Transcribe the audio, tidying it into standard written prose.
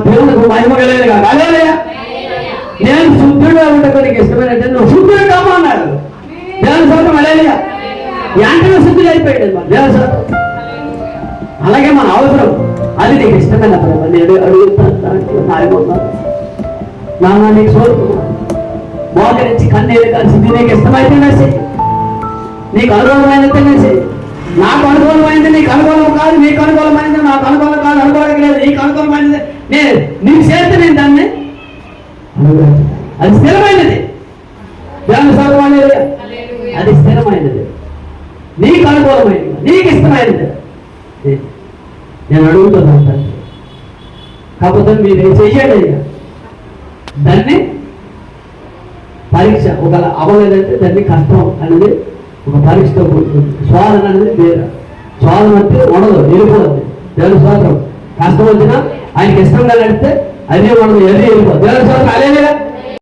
దేవునికి మహిమ కలిగేది కాదు. హల్లెలూయా. నేను శుద్ధుడుగా ఉండకు నీకు ఇష్టమైనట్టు నువ్వు శుద్ధుడు కాము అన్నాడు దేవుని స్తోత్రం. హల్లెలూయా. వెంటనే శుద్ధుడు అయిపోయాడు దేవుని స్తోత్రం. అలాగే మన అవసరం అది నీకు ఇష్టమైన ప్రేమ. నేను అడుగుతాను నాన్న నీకు సోర్పున్నా మోకరించి కన్నీళ్ళు కలిసి నీకు ఇష్టమైతే వేసేయి, నీకు అనుకూలమైనది వేసేయి. నాకు అనుకూలమైంది నీకు అనుకూలం కాదు, నీకు అనుకూలమైనది నాకు అనుకూలం కాదు, అనుకోవడం లేదు, నీకు అనుకూలమైనది నేను నీకు చేస్తే నేను దాన్ని అది స్థిరమైనది దేవుని స్తోత్రం. హల్లెలూయా. అది స్థిరమైనది, నీకు అనుకూలమైనది, నీకు ఇష్టమైనది నేను అడుగుతున్నాను తండ్రి. కాకపోతే మీరు చెయ్యండి ఇక దాన్ని పరీక్ష. ఒక అవ్వలేదంటే దాన్ని కష్టం అనేది ఒక పరీక్షతో కూడుతుంది. స్వాదన అనేది వేరే. స్వాదన అంటే ఉండదు, వెళ్ళిపోతుంది దేవుని స్తోత్రం. కష్టం వచ్చినా ఆయనకి ఇష్టంగా నడిస్తే అదే ఉండదు, ఎది వెళ్ళిపోతుంది దేవుని స్తోత్రం. హల్లెలూయా.